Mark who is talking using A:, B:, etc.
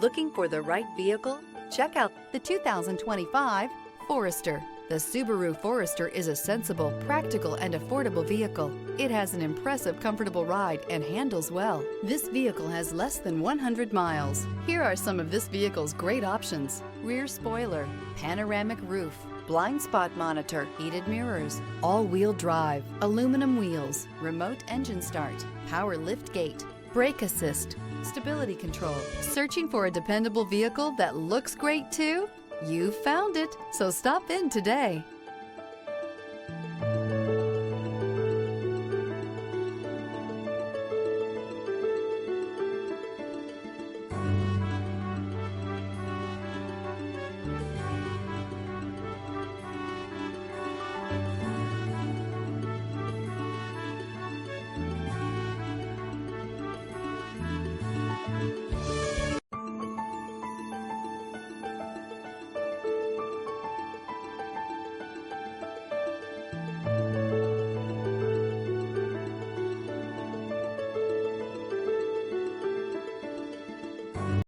A: Looking for the right vehicle? Check out the 2025 Forester. The Subaru Forester is a sensible, practical, and affordable vehicle. It has an impressive, comfortable ride and handles well. This vehicle has less than 100 miles. Here are some of this vehicle's great options: rear spoiler, panoramic roof, blind spot monitor, heated mirrors, all-wheel drive, aluminum wheels, remote engine start, power lift gate, brake assist, stability control. Searching for a dependable vehicle that looks great too? You found it, so stop in today.